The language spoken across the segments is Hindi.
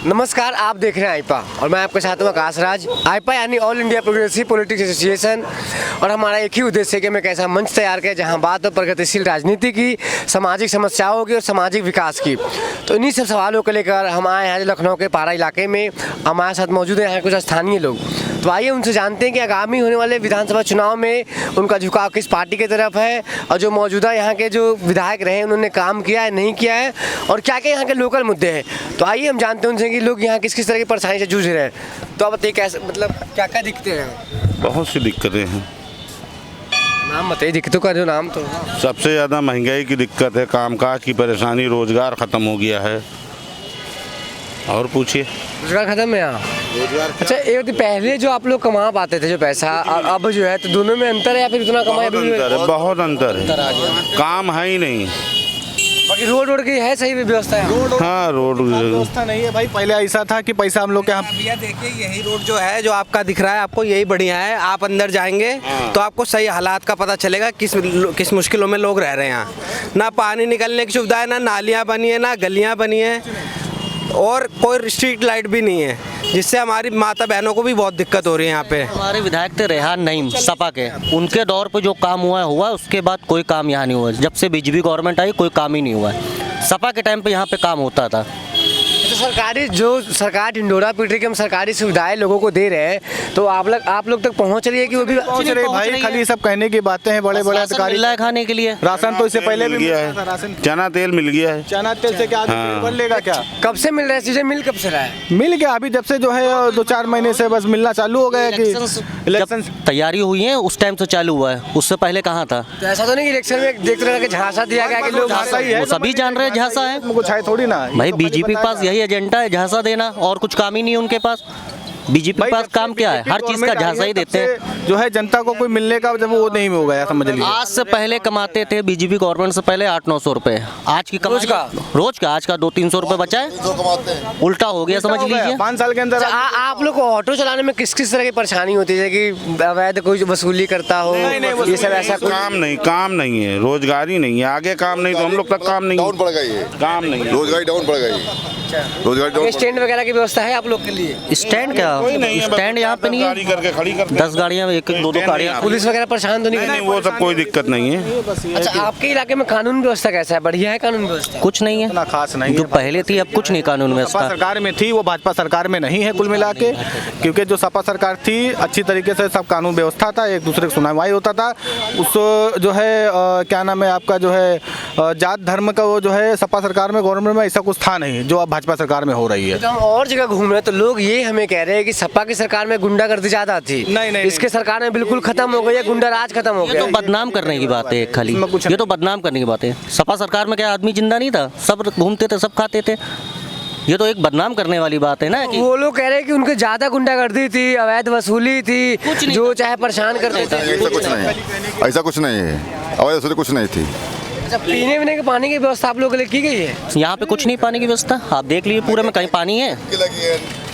नमस्कार, आप देख रहे हैं आईपा और मैं आपके साथ हूँ आकाश राज। आईपा यानी all India progressive politics association, और हमारा एक ही उद्देश्य है कि हमें एक ऐसा मंच तैयार करें जहाँ बात हो प्रगतिशील राजनीति की, सामाजिक समस्याओं की और सामाजिक विकास की। तो इन्हीं सब सवालों को लेकर हम आए हैं लखनऊ के पारा इलाके में। हमारे साथ मौजूद हैं यहाँ कुछ स्थानीय लोग। तो आइए उनसे जानते हैं कि आगामी होने वाले विधानसभा चुनाव में उनका झुकाव किस पार्टी की तरफ है, और जो मौजूदा यहाँ के जो विधायक रहे उन्होंने काम किया है नहीं किया है, और क्या क्या यहाँ के लोकल मुद्दे हैं। तो आइए हम जानते हैं उनसे कि लोग यहाँ किस किस तरह की परेशानी से जूझ रहे हैं। तो आप बताइए कैसे, मतलब क्या क्या दिक्कतें हैं? बहुत सी दिक्कतें हैं। नाम बताइए दिक्कतों का, जो नाम तो सबसे ज़्यादा महंगाई की दिक्कत है, कामकाज की परेशानी, रोज़गार ख़त्म हो गया है। और पूछिए। रोजगार खत्म है यहाँ? अच्छा, एक पहले जो आप लोग कमा पाते थे जो पैसा, अब जो है, तो दोनों में अंतर है या फिर उतना कमाए? बहुत अंतर है, काम है ही नहीं। बाकी रोड की है सही व्यवस्था है? हाँ, रोड व्यवस्था नहीं है भाई। पहले ऐसा था कि पैसा हम लोग के यहाँ। भैया देखिए, यही रोड जो है, जो आपका दिख रहा है आपको, यही बढ़िया है। आप अंदर जाएंगे तो आपको सही हालात का पता चलेगा, किस मुश्किलों में लोग रह रहे हैं यहाँ। ना पानी निकलने की सुविधा है, ना नालियाँ बनी है, ना गलियाँ बनी है, और कोई स्ट्रीट लाइट भी नहीं है, जिससे हमारी माता बहनों को भी बहुत दिक्कत हो रही है यहाँ पे। हमारे विधायक थे रेहान नईम सपा के, उनके दौर पे जो काम हुआ उसके बाद कोई काम यहाँ नहीं हुआ। जब से बीजेपी गवर्नमेंट आई कोई काम ही नहीं हुआ है। सपा के टाइम पे यहाँ पे काम होता था। तो सरकारी जो सरकार ढिंडोरा पीट रही कि हम सरकारी सुविधाएं लोगों को दे रहे हैं, तो आप लोग तक पहुंच रही है कि वो भी पहुंच रहे भाई? खाली सब कहने की बातें हैं, बड़े बड़े अधिकारी। मिल रहा है खाने के लिए राशन तो इससे पहले भी गया है, चना तेल मिल गया है। चना तेल से क्या बन लेगा क्या? कब से मिल रहा है? चीजें मिल कब से रहा है? मिल गया अभी, जब से जो है 2-4 महीने से बस मिलना चालू हो गया कि इलेक्शन तैयारी हुई है उस टाइम से चालू हुआ है, उससे पहले कहाँ था? तो ऐसा तो नहीं कि इलेक्शन में देख रहे कि झांसा दिया गया कि लोग झांसा ही है, वो सभी जान रहे हैं झांसा है। कुछ है थोड़ी ना भाई, बीजेपी के पास यही एजेंडा है, झांसा देना, और कुछ काम ही नहीं है उनके पास। बीजेपी के पास काम क्या है? हर चीज का झांसा ही देते हैं। जो है जनता को कोई मिलने का जब वो नहीं हो गया, समझ लीजिए। आज से पहले कमाते थे बीजेपी गवर्नमेंट से पहले 800-900 रुपए। आज की कमाई रोज का आज का 200-300 रुपए बचा है, उल्टा हो गया समझ लीजिए। 5 साल के अंदर। आप लोग को ऑटो चलाने में किस किस तरह की परेशानी होती है कि अवैध कोई वसूली करता हो? ये सब ऐसा काम नहीं है, रोजगार ही नहीं है। आगे काम नहीं तो हम लोग तक काम नहीं, डाउन पड़ गई है, काम नहीं, रोजगारी डाउन पड़ गई। रोजगार डाउन। स्टैंड वगैरह की व्यवस्था है आप लोग के लिए? स्टैंड क्या, स्टैंड यहाँ पे नहीं है। गाड़ी करके खड़ी कर 10 गाड़ियाँ, 1-2 गाड़ियाँ। पुलिस वगैरह परेशान तो नहीं? नहीं, वो सब कोई दिक्कत नहीं है। अच्छा, आपके इलाके में कानून व्यवस्था कैसा है? बढ़िया है कानून व्यवस्था? कुछ नहीं है, इतना खास नहीं जो है। पहले थी अब कुछ नहीं कानून सपा व्यवस्था। सरकार में थी, वो भाजपा सरकार में नहीं है कुल मिला के। क्योंकि जो सपा सरकार थी अच्छी तरीके से सब कानून व्यवस्था था, एक दूसरे की सुनवाई होता था। उस जो है क्या नाम है आपका, जो है जात धर्म का, वो जो है सपा सरकार में गवर्नमेंट में ऐसा कुछ था नहीं जो अब भाजपा सरकार में हो रही है। तो हम और जगह घूम रहे हैं तो लोग ये हमें कह रहे हैं कि सपा की सरकार में गुंडागर्दी ज्यादा थी। नहीं, इसके सरकार में बिल्कुल खत्म हो गई है, गुंडा राज खत्म हो ये गया। तो बदनाम करने की बात है खाली, ये तो बदनाम करने की बात है। सपा सरकार में क्या आदमी जिंदा नहीं था? सब घूमते थे, सब खाते थे। ये तो एक बदनाम करने वाली बात है ना कि वो लोग कह रहे हैं कि उनके ज्यादा गुंडागर्दी थी, अवैध वसूली थी, जो चाहे परेशान करते थे। ऐसा कुछ नहीं है, ऐसा कुछ नहीं है, अवैध वसूली कुछ नहीं थी। अच्छा, पीने वीने के पानी की व्यवस्था आप लोगों के लिए की गई है? यहाँ पे कुछ नहीं पानी की व्यवस्था। आप देख लीजिए पूरे में कहीं पानी है?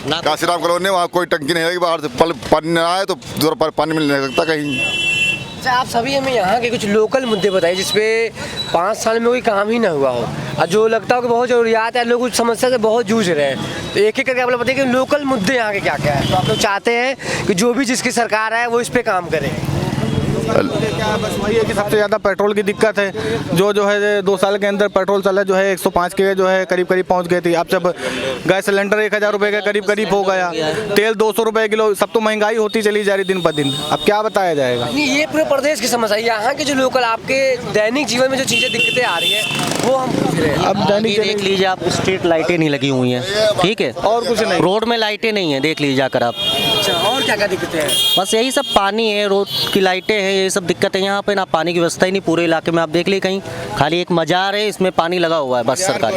काशीराम कॉलोनी वहाँ कोई टंकी नहीं है, बाहर से पानी न आए तो दूर पर पानी मिल नहीं सकता कहीं। अच्छा, आप सभी हमें यहाँ के कुछ लोकल मुद्दे बताइए जिसपे 5 साल में कोई काम ही ना हुआ हो, और जो लगता हो कि बहुत जरूरियात है, लोग उस समस्या से बहुत जूझ रहे हैं। तो एक एक करके आप लोग बताइए कि लोकल मुद्दे यहाँ के क्या क्या है। तो आप लोग चाहते हैं कि जो भी जिसकी सरकार है वो इस पे काम करे। क्या बस वही है कि सबसे ज़्यादा पेट्रोल की दिक्कत है। जो है 2 साल के अंदर पेट्रोल चला जो है 105 के जो है करीब पहुंच गई थी। अब जब गैस सिलेंडर 1000 रुपये के करीब हो गया, तेल 200 रुपये किलो, सब तो महंगाई होती चली जा रही दिन पर दिन। अब क्या बताया जाएगा? नहीं, ये पूरे प्रदेश की समस्या है। यहाँ के जो लोकल आपके दैनिक जीवन में जो चीज़ें दिक्कतें आ रही है वो हम पूछ रहे हैं। अब दैनिक देख लीजिए आप, स्ट्रीट लाइटें नहीं लगी हुई हैं, ठीक है, और कुछ नहीं, रोड में लाइटें नहीं है, देख लीजिए जाकर आप। अच्छा, और क्या क्या दिक्कतें हैं? बस यही सब, पानी है, रोड की लाइटें हैं, ये सब दिक्कतें यहाँ पे। ना पानी की व्यवस्था ही नहीं पूरे इलाके में। आप देख लीजिए कहीं खाली एक मजार है, इसमें पानी लगा हुआ है बस सरकार,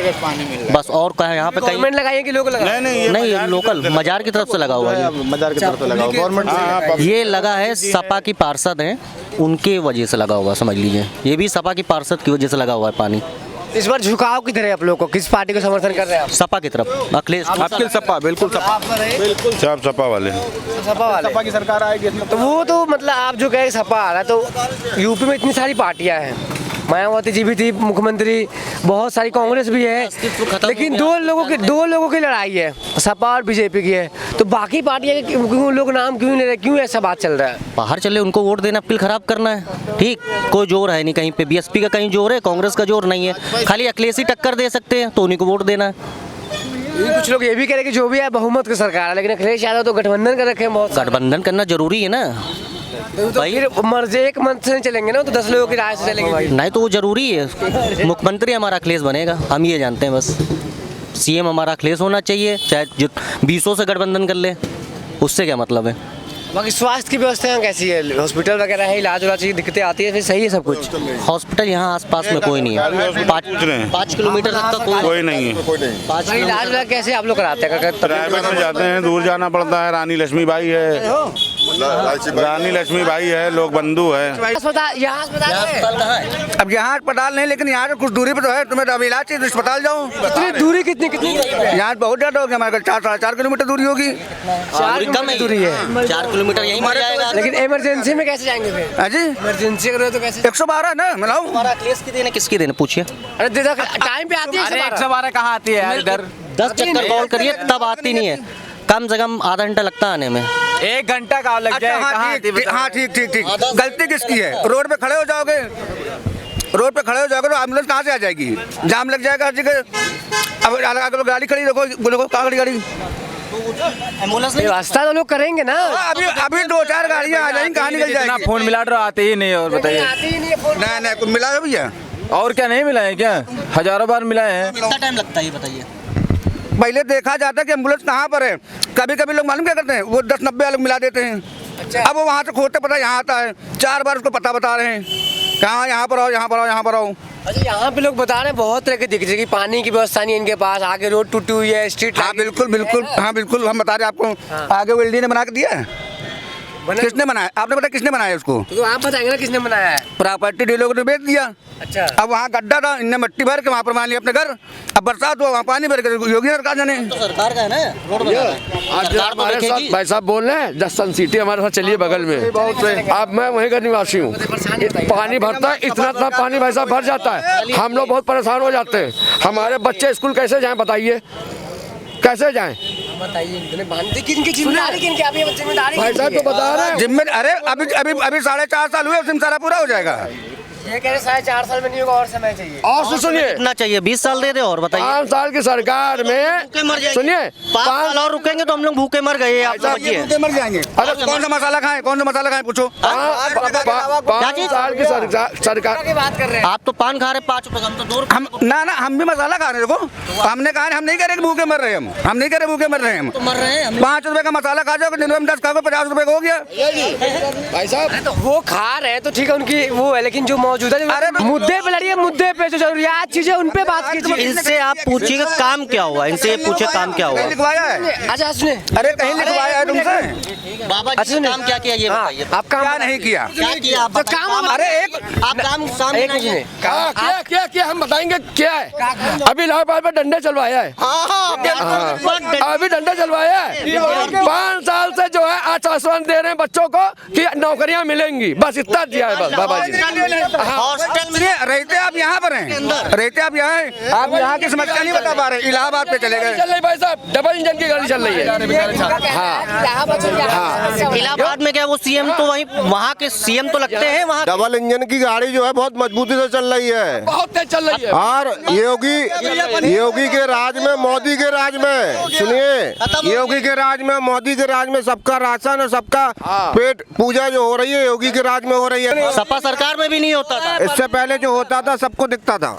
बस। और कहा यहाँ पे कहीं गवर्नमेंट लगाई है कि लोग लगाए? नहीं, लोकल मजार की तरफ से लगा हुआ है। मजार की तरफ से लगा गवर्नमेंट ये लगा है, सपा की पार्षद हैं उनके वजह से लगा हुआ, समझ लीजिए। ये भी सपा की पार्षद की वजह से लगा हुआ है पानी। इस बार झुकाव किधर है आप लोग को? किस पार्टी को समर्थन कर रहे हैं आप? सपा की तरफ, अखिलेश। आपके सपा, बिल्कुल सपा, बिल्कुल सब सपा वाले। सपा वाले? सपा की सरकार आएगी। तो वो तो मतलब आप जो कहे सपा आ रहा है, तो यूपी में इतनी सारी पार्टियां हैं, मायावती जी भी थी मुख्यमंत्री, बहुत सारी कांग्रेस भी है, लेकिन दो लोगों की लड़ाई है, सपा और बीजेपी की है। तो बाकी पार्टियां के क्यों लोग नाम क्यों ले रहे, क्यों ऐसा बात चल रहा है? बाहर चले, उनको वोट देना, अपील खराब करना है। ठीक, कोई जोर है नहीं कहीं पे, बीएसपी का कहीं जोर है, कांग्रेस का जोर नहीं है, खाली अखिलेश ही टक्कर दे सकते हैं, तो उन्हीं को वोट देना है। कुछ लोग ये भी कह रहे हैं कि जो भी है बहुमत की सरकार है, लेकिन अखिलेश यादव तो गठबंधन कर रखे हैं बहुत सारे। गठबंधन करना जरूरी है ना भाई, मर्जी एक मंथ से नहीं चलेंगे ना, तो 10 लोगों की राय से चलेंगे भाई। नहीं तो वो जरूरी है। मुख्यमंत्री हमारा अखिलेश बनेगा, हम ये जानते हैं बस। सीएम हमारा अखिलेश होना चाहिए, चाहे 20 से गठबंधन कर ले, उससे क्या मतलब है। बाकी स्वास्थ्य की व्यवस्था कैसी है? हॉस्पिटल वगैरह है, इलाज वाला चीज दिक्कतें आती है, फिर सही है सब कुछ? हॉस्पिटल यहाँ आसपास में कोई नहीं है, 5 किलोमीटर तक का कोई नहीं है। 5 इलाज वाला कैसे आप लोग कराते हैं? प्राइवेट में जाते हैं, दूर जाना पड़ता है। रानी लक्ष्मीबाई है, रानी लक्ष्मीबाई है, लोग बंधु है। अस्पताल यहाँ अस्पताल है? अब यहाँ अस्पताल नहीं, लेकिन यहाँ से कुछ दूरी पे तो है। तुम्हें अब इलाज चाहिए तो अस्पताल जाओ। कितनी दूरी कितनी यहाँ बहुत ज़्यादा होगी, हमारे 4-4.5 किलोमीटर दूरी होगी। 4 किलोमीटर दूरी है, 4 किलोमीटर यहीं मिल जाएगा। लेकिन इमरजेंसी में कैसे जाएंगे फिर? हाँ जी, इमरजेंसी अगर हो तो कैसे? 112 ना मिलाओ। हमारा अखिलेश की देने, किसकी देने पूछिए। अरे टाइम पे आती है 112 कहाँ आती है इधर? 10 चक्कर कॉल करिए तब आती नहीं है, कम से कम आधा घंटा लगता है आने में। 1 घंटा का लग जाए। हाँ ठीक। गलती किसकी है? रोड पे खड़े हो जाओगे, रोड पे खड़े हो जाओगे तो एम्बुलेंस कहाँ से आ जाएगी? जाम लग जाएगा हर जगह। अब अगर गाड़ी खड़ी रखो, बोलो कहाँ खड़ी गाड़ी? एम्बुलेंस नहीं, रास्ता तो लोग करेंगे ना। अभी 2-4 गाड़ियाँ आ जाएंगी, कहाँ निकल जाएगी? फोन मिला रहा आते ही नहीं। और बताइए, आती ही नहीं है फोन। नहीं कुछ मिला है भैया? और क्या नहीं मिला है क्या? हजारों बार मिला है। कितना टाइम लगता है ये बताइए। पहले देखा जाता है कि एम्बुलेंस कहाँ पर है। कभी लोग मालूम क्या करते हैं, वो 10-90 वाले मिला देते हैं। अब वो वहाँ से खोजते पता यहाँ आता है, 4 बार उसको पता बता रहे हैं, कहाँ यहाँ पर आओ, यहाँ पर आओ, यहाँ पर आओ। अच्छा, यहाँ पे लोग बता रहे हैं बहुत तरह के दिक्कत है कि पानी की व्यवस्था नहीं है इनके पास, आगे रोड टूटी हुई है, स्ट्रीट। हाँ बिल्कुल हम बता रहे हैं आपको। आगे वो एलडी ने बना के दिया है। किसने बनाया? आपने बताया किसने बनाया उसको? तो आप बताएंगे ना किसने बनाया है? प्रॉपर्टी डीलर ने बेच दिया। अच्छा, अब वहाँ गड्ढा था, इनने मिट्टी भर के वहाँ पर मान लिया अपने घर। अब बरसात हुआ, वहाँ पानी भर के योगी सरकार जाने। तो सरकार का है ना, रोड बना रहा है। आज हमारे साथ भाई साहब बोल रहे हैं, 10 सन सिटी हमारे साथ चलिए बगल में। अब मैं वहीं का निवासी हूँ। पानी भरता है, इतना पानी भाई साहब भर जाता है, हम लोग बहुत परेशान हो जाते हैं। हमारे बच्चे स्कूल कैसे जाएं बताइए, कैसे जाएं? बताइए किनकी जिम्मेदारी, किनकी? आप ये जिम्मेदारी भाई साहब तो बता रहे हैं। जिम्मे अरे अभी 4.5 साल हुए, सारा पूरा हो जाएगा। ये कह रहे 4.5 साल में नहीं होगा, और समय चाहिए। और सुनिए, कितना चाहिए? 20 साल दे दे और बताइए। 5 साल की सरकार में सुनिए, 5 साल और रुकेंगे तो हम लोग भूखे मर गए, आप समझिए। मर जाएंगे। अरे कौन सा मसाला खाएं, पूछो। 5 साल की सरकार की बात कर रहे हैं आप तो पान खा रहे 5 रुपए, हम तो 2 रुपए। हम भी मसाला खा रहे हैं। देखो हमने कहा हम नहीं कह रहे कि भूखे मर रहे हैं, हम नहीं कह रहे भूखे मर रहे हैं हम। तो मर रहे हैं हम। 5 रुपए का मसाला खा जाओगे, दिन में 10 खाओगे, 50 रुपए का हो गया। भाई साहब तो वो खा रहे हैं तो ठीक है, उनकी वो है, लेकिन जो मौजूदा मुद्दे पे लड़िए, मुद्दे पे जो जरूरियात चीजें उन पे बात कीजिए। इनसे आप पूछिएगा काम क्या हुआ, इनसे ये पूछे काम क्या हुआ। कहीं लिखवाया है? अच्छा सुने, अरे कहीं लिखवाया है तुमसे? बाबा जी अच्छा, ने काम क्या किया ये बताइए। आप काम क्या नहीं किया? क्या किया आप बताइए। काम- अरे एक आप काम सामने एक नहीं है। क्या हम बताएंगे क्या है। अभी इलाहाबाद में डंडे चलवाया है, अभी डंडा चलवाया है। 5 साल से जो है आश्वासन दे रहे हैं बच्चों को कि नौकरियां मिलेंगी, बस इतना दिया है बस बाबा जी। हॉस्टल में रहते आप यहाँ पर हैं, रहते आप यहाँ हैं, आप यहाँ की समस्या नहीं बता पा रहे। इलाहाबाद पे चले गए। चल रही भाई साहब, डबल इंजन की गाड़ी चल रही है। इलाहाबाद में क्या वो सीएम तो वहीं, वहाँ के सीएम तो लगते हैं वहाँ। डबल इंजन की गाड़ी जो है बहुत मजबूती से चल रही है बहुत तेज चल रही है। और योगी के राज में, मोदी के राज में, सुनिए, योगी के राज में, मोदी के राज में सबका राशन और सबका पेट पूजा जो हो रही है योगी के राज में हो रही है। सपा सरकार में भी नहीं होता था। इससे पहले जो होता था सबको दिखता था।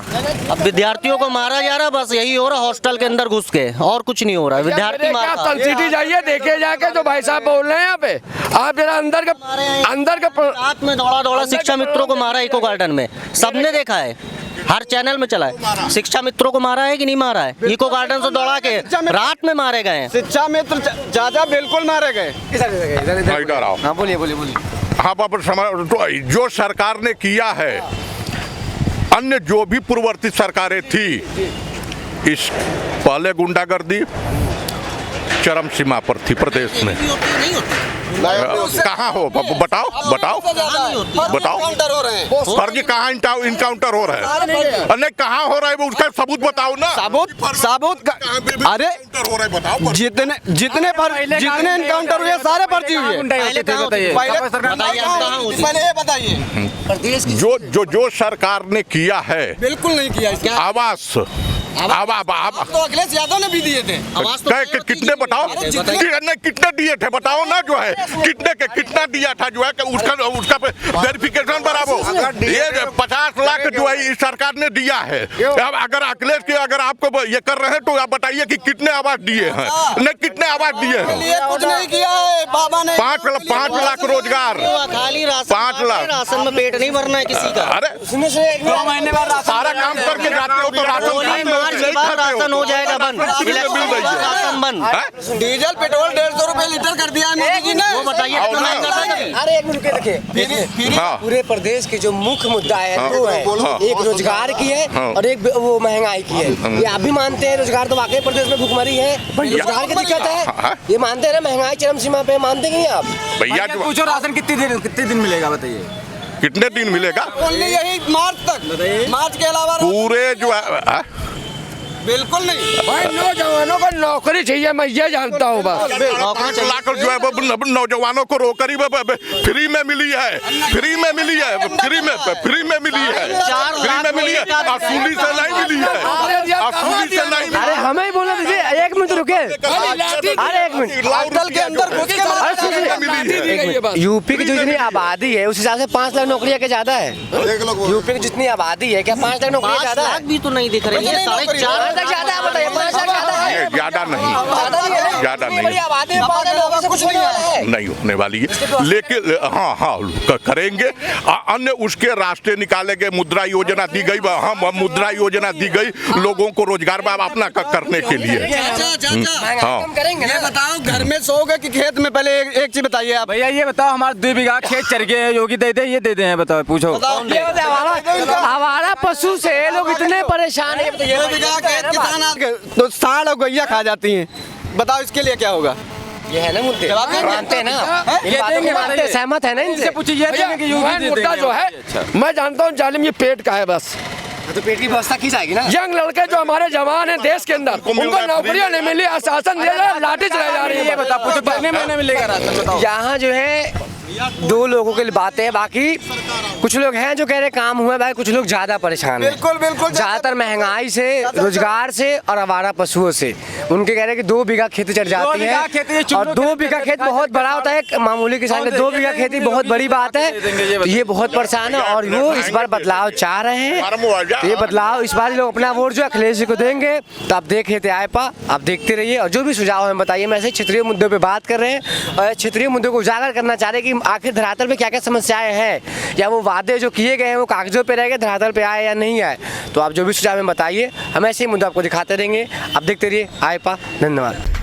अब विद्यार्थियों को मारा जा रहा, बस यही हो रहा हॉस्टल के अंदर घुस के, और कुछ नहीं हो रहा है। विद्यार्थी मार आप सन सिटी जाइए, देखे जाके जो भाई साहब बोल रहे हैं यहाँ पे, आप जरा अंदर का रात में दौड़ा शिक्षा मित्रों को मारा इको गार्डन में, सबने देखा है, हर चैनल में चला है। शिक्षा मित्रों को मारा है कि नहीं मारा है? इको गार्डन से दौड़ा के रात में मारे गए हैं। शिक्षा मित्र चाचा बिल्कुल मारे गए। हाँ बोलिए। हाँ बाबा, तो जो सरकार ने किया है, अन्य जो भी पूर्ववर्ती सरकारें थी, इस पहले गुंडागर्दी चरम सीमा पर थी प्रदेश में। नहीं होती। कहाँ हो बताओ बताओ बताओ फर्जी कहाँ इनकाउंटर हो रहा है? नहीं कहाँ हो रहा है वो उसका सबूत बताओ ना। सबूत अरे हो रहा है बताओ। जितने इनकाउंटर हुए सारे फर्जी हुए। पहले बताइए जो सरकार ने किया है बिल्कुल नहीं किया। आवास तो अखिलेश यादव ने भी दिए थे। कितने बताओ कितने दिए थे बताओ ना जो है कितना दिया था जो है उसका वेरिफिकेशन बराबर। ये 50 लाख जो है इस सरकार ने दिया है। अब अगर अखिलेश के अगर आपको ये कर रहे हैं तो आप बताइए कि कितने आवास दिए हैं? नहीं कितने आवास दिए हैं? कुछ नहीं किया है बाबा ने। 5 लाख रोजगार, 5 लाख। राशन में पेट नहीं भरना है किसी का। अरे सारा काम करके जाते हो तो राशन हो जाएगा बंद, राशन बंद। डीजल पेट्रोल 150 रुपए लीटर कर दिया है मोदी जी ने। वो बताइए कितना महंगा था? अरे एक मिनट देखिए, पूरे प्रदेश की जो मुख्य मुद्दा है दो है, एक रोजगार की है और एक वो महंगाई की है। ये आप भी मानते हैं रोजगार तो वाकई प्रदेश में भुखमरी है, रोजगार की दिक्कत है, ये मानते हैं ना? महंगाई चरम सीमा पे मानते नहीं आप? भैया पूछो राशन कितने दिन मिलेगा बताइए? कितने दिन मिलेगा? यही मार्च तक, मार्च के अलावा पूरे जो है बिल्कुल नहीं। भाई नौजवानों को नौकरी चाहिए, मैं ये जानता हूँ बस। 5 लाख जो है वो नौजवानों को रोकरी फ्री में मिली है, फ्री में मिली है, फ्री में मिली है, फ्री में मिली है, असूली से नहीं मिली है, असूली से नहीं। अरे हमें ही बोला दीजिए, एक मिनट रुके। अरे एक मिनट, यूपी की जो जितनी आबादी है उस हिसाब से 5 लाख नौकरियां क्या ज्यादा है? यूपी की जितनी आबादी है क्या 5 लाख नौकरियां ज्यादा है? भी तो नहीं दिख रही है, 4.5 तक ज्यादा है, बताइए 5 लाख ज्यादा है? ज्यादा नहीं, ज्यादा नहीं, नहीं होने वाली है। लेकिन हाँ करेंगे। अन्य उसके रास्ते निकालेंगे। मुद्रा योजना दी गई, हाँ मुद्रा योजना दी गई लोगों को रोजगार अपना करने के लिए। ये बताओ घर में सोओगे कि खेत में? पहले एक चीज बताइए आप भैया, ये बताओ हमारे 2 बीघा खेत चर गए, योगी दे दे, ये दे दे, बताओ पूछो। हमारा पशु से लोग इतने परेशान है। तो सांड और गैया खा जाती हैं, बताओ इसके लिए क्या होगा? ये है ना मुद्दे, मानते हैं ना, ये देंगे, मानते सहमत है ना इनसे? पूछिए मुद्दा जो है मैं जानता हूँ जालिम, ये पेट का है बस। तो पेट की व्यवस्था की जाएगी ना? यंग लड़के जो हमारे जवान हैं देश के अंदर, उनको नौकरियां नहीं मिली, आश्वासन दे रहे, लाठी चलाई जा रही है। ये बता पूछो कितने महीने मिलेगा राशन बताओ? यहाँ जो है 2 लोगों के लिए बातें हैं, बाकी कुछ लोग हैं जो कह रहे काम हुआ है, कुछ लोग ज्यादा परेशान हैं। बिल्कुल ज्यादातर महंगाई से, रोजगार से और आवारा पशुओं से। उनके कह रहे हैं कि 2 बीघा खेती चढ़ जाती है और 2 बीघा खेत बहुत बड़ा होता है। एक मामूली किसान के 2 बीघा खेती बहुत बड़ी बात है, तो ये बहुत परेशान है और वो इस बार बदलाव चाह रहे हैं। तो ये बदलाव इस बार लोग अपना वोट जो अखिलेश जी को देंगे। तो आप देख लेते आएपा, आप देखते रहिए और जो भी सुझाव है बताइए। मैं ऐसे क्षेत्रीय मुद्दों पे बात कर रहे हैं और क्षेत्रीय मुद्दों को उजागर करना चाह रहे हैं कि आखिर धरातल पे क्या क्या समस्याएं हैं, या वो वादे जो किए गए हैं वो कागजों पे रह गए, धरातल पे आए या नहीं आए। तो आप जो भी सुझाव है बताइए, हम ऐसे ही मुद्दा आपको दिखाते रहेंगे। आप देखते रहिए आएपा। धन्यवाद।